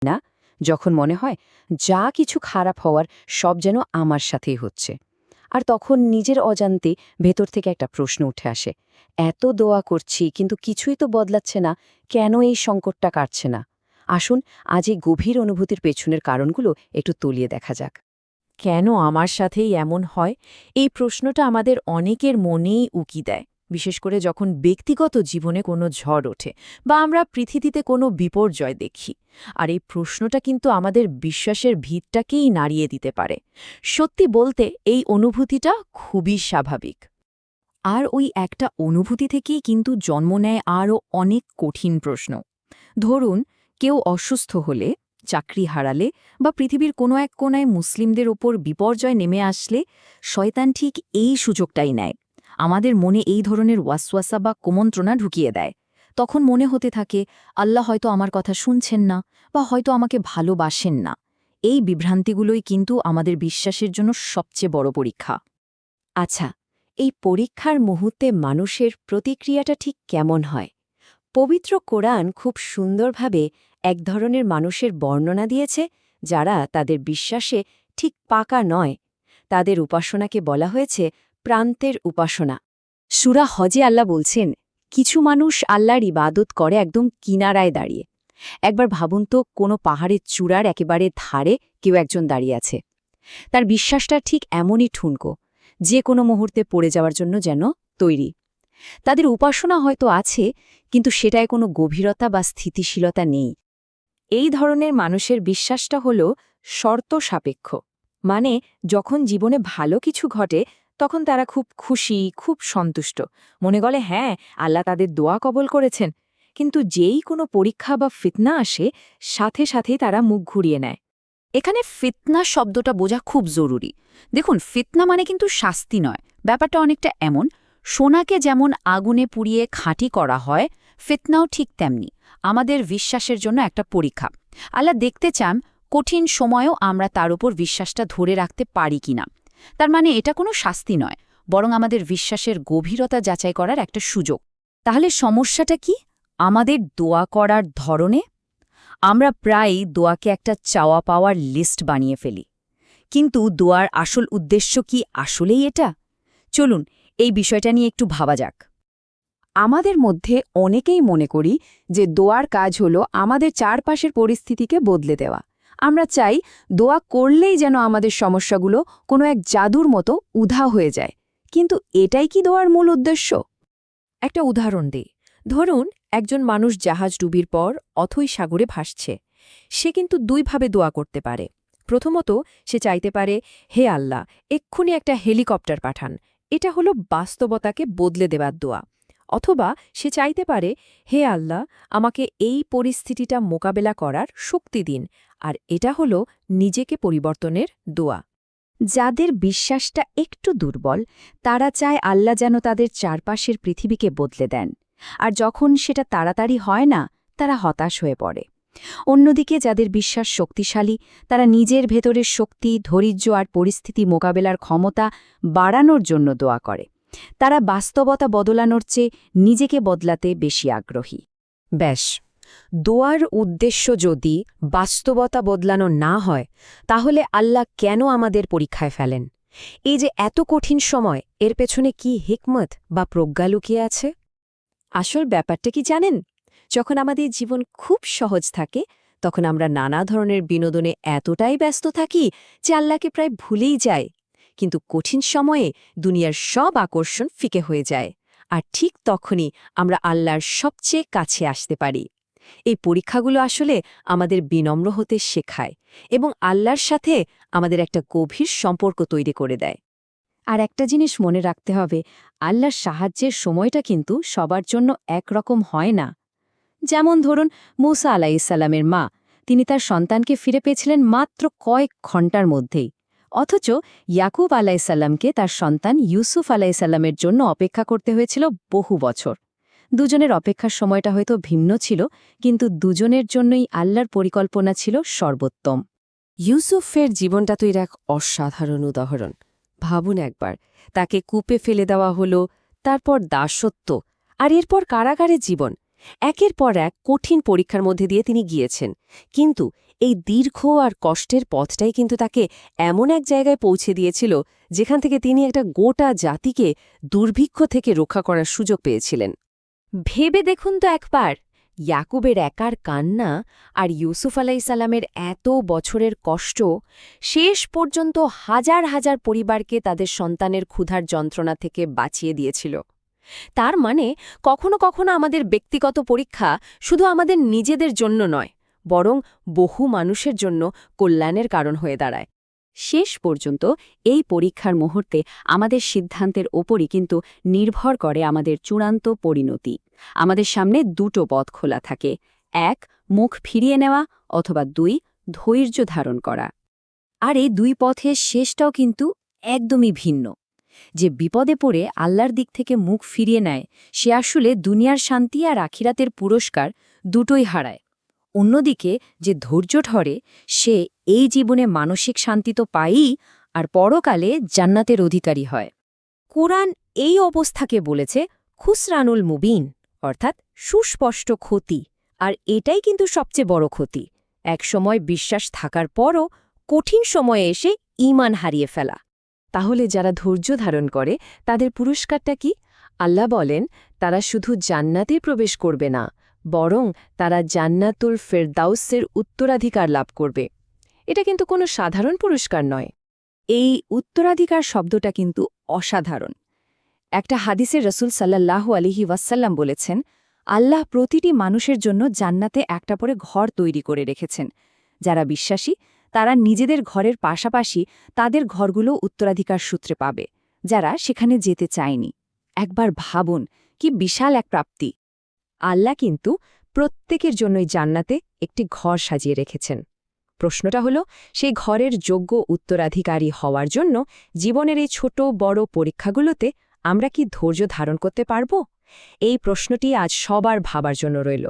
না, যখন মনে হয় যা কিছু খারাপ হওয়ার সব যেন আমার সাথেই হচ্ছে। আর তখন নিজের অজান্তে ভেতর থেকে একটা প্রশ্ন উঠে আসে, এত দোয়া করছি কিন্তু কিছুই তো বদলাচ্ছে না, কেন এই সংকটটা কাটছে না? আসুন আজ এই গভীর অনুভূতির পেছনের কারণগুলো একটু তলিয়ে দেখা যাক। কেন আমার সাথেই এমন হয়? এই প্রশ্নটা আমাদের অনেকের মনেই উকি দেয়, বিশেষ করে যখন ব্যক্তিগত জীবনে কোনো ঝড় ওঠে বা আমরা পৃথিবীতে কোনো বিপর্যয় দেখি। আর এই প্রশ্নটা কিন্তু আমাদের বিশ্বাসের ভিতটাকেই নাড়িয়ে দিতে পারে। সত্যি বলতে এই অনুভূতিটা খুবই স্বাভাবিক। আর ওই একটা অনুভূতি থেকেই কিন্তু জন্ম নেয় আরও অনেক কঠিন প্রশ্ন। ধরুন, কেউ অসুস্থ হলে, চাকরি হারালে বা পৃথিবীর কোনো এক কোনায় মুসলিমদের ওপর বিপর্যয় নেমে আসলে শয়তান ঠিক এই সুযোগটাই নেয়। আমাদের মনে এই ধরনের ওয়াসওয়াসা বা কুমন্ত্রণা ঢুকিয়ে দেয়। তখন মনে হতে থাকে, আল্লাহ হয়তো আমার কথা শুনছেন না বা হয়তো আমাকে ভালোবাসেন না। এই বিভ্রান্তিগুলোই কিন্তু আমাদের বিশ্বাসের জন্য সবচেয়ে বড় পরীক্ষা। আচ্ছা, এই পরীক্ষার মুহূর্তে মানুষের প্রতিক্রিয়াটা ঠিক কেমন হয়? পবিত্র কোরআন খুব সুন্দরভাবে এক ধরনের মানুষের বর্ণনা দিয়েছে, যারা তাদের বিশ্বাসে ঠিক পাকা নয়। তাদের উপাসনাকে বলা হয়েছে প্রান্তের উপাসনা। সূরা হজে আল্লাহ বলছেন, কিছু মানুষ আল্লাহর ইবাদত করে একদম কিনারায় দাঁড়িয়ে। একবার ভাবুন তো, কোনো পাহাড়ের চূড়ার একেবারে ধারে কেউ একজন দাঁড়িয়ে আছে। তার বিশ্বাসটা ঠিক এমনই ঠুনকো, যে কোনো মুহূর্তে পড়ে যাওয়ার জন্য যেন তৈরি। তাদের উপাসনা হয়তো আছে, কিন্তু সেটায় কোনো গভীরতা বা স্থিতিশীলতা নেই। এই ধরনের মানুষের বিশ্বাসটা হল শর্ত সাপেক্ষ। মানে, যখন জীবনে ভালো কিছু ঘটে তখন তারা খুব খুশি, খুব সন্তুষ্ট, মনে গলে হ্যাঁ, আল্লাহ তাদের দোয়া কবল করেছেন। কিন্তু যেই কোনো পরীক্ষা বা ফিতনা আসে, সাথে সাথেই তারা মুখ ঘুরিয়ে নেয়। এখানে ফিতনা শব্দটা বোঝা খুব জরুরি। দেখুন, ফিতনা মানে কিন্তু শাস্তি নয়। ব্যাপারটা অনেকটা এমন, সোনাকে যেমন আগুনে পুড়িয়ে খাঁটি করা হয়, ফিতনাও ঠিক তেমনি আমাদের বিশ্বাসের জন্য একটা পরীক্ষা। আল্লাহ দেখতে চান কঠিন সময়েও আমরা তার উপর বিশ্বাসটা ধরে রাখতে পারি কিনা। তার মানে এটা কোনো শাস্তি নয়, বরং আমাদের বিশ্বাসের গভীরতা যাচাই করার একটা সুযোগ। তাহলে সমস্যাটা কি? আমাদের দোয়া করার ধরনে। আমরা প্রায়ই দোয়াকে একটা চাওয়া পাওয়ার লিস্ট বানিয়ে ফেলি। কিন্তু দোয়ার আসল উদ্দেশ্য কি আসলেই এটা? চলুন এই বিষয়টা নিয়ে একটু ভাবা যাক। আমাদের মধ্যে অনেকেই মনে করি যে দোয়ার কাজ হলো আমাদের চারপাশের পরিস্থিতিকে বদলে দেওয়া। আমরা চাই দোয়া করলেই যেন আমাদের সমস্যাগুলো কোনো এক জাদুর মতো উধাও হয়ে যায়। কিন্তু এটাই কি দোয়ার মূল উদ্দেশ্য? একটা উদাহরণ দিই। ধরুন, একজন মানুষ জাহাজ ডুবির পর অথই সাগরে ভাসছে। সে কিন্তু দুইভাবে দোয়া করতে পারে। প্রথমত, সে চাইতে পারে, হে আল্লাহ, এক্ষুনি একটা হেলিকপ্টার পাঠান। এটা হলো বাস্তবতাকে বদলে দেওয়ার দোয়া। অথবা সে চাইতে পারে, হে আল্লাহ, আমাকে এই পরিস্থিতিটা মোকাবেলা করার শক্তি দিন। আর এটা হলো নিজেকে পরিবর্তনের দোয়া। যাদের বিশ্বাসটা একটু দুর্বল, তারা চায় আল্লাহ যেন তাদের চারপাশের পৃথিবীকে বদলে দেন। আর যখন সেটা তাড়াতাড়ি হয় না, তারা হতাশ হয়ে পড়ে। অন্যদিকে যাদের বিশ্বাস শক্তিশালী, তারা নিজের ভেতরের শক্তি, ধৈর্য আর পরিস্থিতি মোকাবেলার ক্ষমতা বাড়ানোর জন্য দোয়া করে। তারা বাস্তবতা বদলানোর চেয়ে নিজেকে বদলাতে বেশি আগ্রহী। ব্যাস, দোয়ার উদ্দেশ্য যদি বাস্তবতা বদলানো না হয়, তাহলে আল্লাহ কেন আমাদের পরীক্ষায় ফেলেন? এই যে এত কঠিন সময়, এর পেছনে কি হিকমত বা প্রজ্ঞা লুকিয়ে আছে? আসল ব্যাপারটা কি জানেন? যখন আমাদের জীবন খুব সহজ থাকে, তখন আমরা নানা ধরনের বিনোদনে এতটাই ব্যস্ত থাকি যে আল্লাহকে প্রায় ভুলেই যাই। কিন্তু কঠিন সময়ে দুনিয়ার সব আকর্ষণ ফিকে হয়ে যায়। আর ঠিক তখনই আমরা আল্লাহর সবচেয়ে কাছে আসতে পারি। এই পরীক্ষাগুলো আসলে আমাদের বিনম্র হতে শেখায় এবং আল্লাহর সাথে আমাদের একটা গভীর সম্পর্ক তৈরি করে দেয়। আর একটা জিনিস মনে রাখতে হবে, আল্লাহর সাহায্যের সময়টা কিন্তু সবার জন্য একরকম হয় না। যেমন ধরুন, মূসা আলাইহিসসালামের মা, তিনি তার সন্তানকে ফিরে পেয়েছিলেন মাত্র কয়েক ঘণ্টার মধ্যেই। অথচ ইয়াকুব আলাইহিসসালামকে তার সন্তান ইউসুফ আলাইহিসসালামের জন্য অপেক্ষা করতে হয়েছিল বহু বছর। দুজনের অপেক্ষার সময়টা হয়তো ভিন্ন ছিল, কিন্তু দুজনের জন্যই আল্লাহর পরিকল্পনা ছিল সর্বোত্তম। ইউসুফের জীবনটা তো এর এক অসাধারণ উদাহরণ। ভাবুন একবার, তাকে কূপে ফেলে দেওয়া হলো, তারপর দাসত্ব, আর এরপর কারাগারের জীবন। একের পর এক কঠিন পরীক্ষার মধ্যে দিয়ে তিনি গিয়েছেন, কিন্তু এই দীর্ঘ আর কষ্টের পথটাই কিন্তু তাকে এমন এক জায়গায় পৌঁছে দিয়েছিল যেখান থেকে তিনি একটা গোটা জাতিকে দুর্ভিক্ষ থেকে রক্ষা করার সুযোগ পেয়েছিলেন। ভেবে দেখুন তো একবার, ইয়াকুবের একার কান্না আর ইউসুফ আলাইসাল্লামের এত বছরের কষ্ট শেষ পর্যন্ত হাজার হাজার পরিবারকে তাদের সন্তানের ক্ষুধার যন্ত্রণা থেকে বাঁচিয়ে দিয়েছিল। তার মানে কখনো কখনো আমাদের ব্যক্তিগত পরীক্ষা শুধু আমাদের নিজেদের জন্য নয়, বরং বহু মানুষের জন্য কল্যাণের কারণ হয়ে দাঁড়ায়। শেষ পর্যন্ত এই পরীক্ষার মুহূর্তে আমাদের সিদ্ধান্তের ওপরই কিন্তু নির্ভর করে আমাদের চূড়ান্ত পরিণতি। আমাদের সামনে দুটো পথ খোলা থাকে, 1 মুখ ফিরিয়ে নেওয়া, অথবা 2 ধৈর্য ধারণ করা। আর এই দুই পথের শেষটাও কিন্তু একদমই ভিন্ন। যে বিপদে পড়ে আল্লাহর দিক থেকে মুখ ফিরিয়ে নেয় সে আসলে দুনিয়ার শান্তি আর আখিরাতের পুরস্কার দুটোই হারায়। অন্যদিকে যে ধৈর্য ধরে সে এই জীবনে মানসিক শান্তি তো পায়ই, আর পরকালে জান্নাতের অধিকারী হয়। কোরআন এই অবস্থাকে বলেছে খুসরানুল মুবিন, অর্থাৎ সুস্পষ্ট ক্ষতি। আর এটাই কিন্তু সবচেয়ে বড় ক্ষতি, একসময় বিশ্বাস থাকার পরও কঠিন সময়ে এসে ঈমান হারিয়ে ফেলা। তাহলে যারা ধৈর্য ধারণ করে তাদের পুরস্কারটা কি? আল্লাহ বলেন, তারা শুধু জান্নাতে প্রবেশ করবে না, বরং তারা জান্নাতুল ফেরদাউসের উত্তরাধিকার লাভ করবে। এটা কিন্তু কোনো সাধারণ পুরস্কার নয়। এই উত্তরাধিকার শব্দটা কিন্তু অসাধারণ। একটা হাদিসে রসুল সাল্লাল্লাহু আলাইহি ওয়াসাল্লাম বলেছেন, আল্লাহ প্রতিটি মানুষের জন্য জান্নাতে একটা করে ঘর তৈরি করে রেখেছেন। যারা বিশ্বাসী তারা নিজেদের ঘরের পাশাপাশি তাদের ঘরগুলো উত্তরাধিকার সূত্রে পাবে, যারা সেখানে যেতে চায়নি। একবার ভাবুন, কি বিশাল এক প্রাপ্তি! আল্লাহ কিন্তু প্রত্যেকের জন্যই জান্নাতে একটি ঘর সাজিয়ে রেখেছেন। প্রশ্নটা হলো, সেই ঘরের যোগ্য উত্তরাধিকারী হওয়ার জন্য জীবনের এই ছোট বড় পরীক্ষাগুলোতে আমরা কি ধৈর্য ধারণ করতে পারব? এই প্রশ্নটি আজ সবার ভাবার জন্য রইল।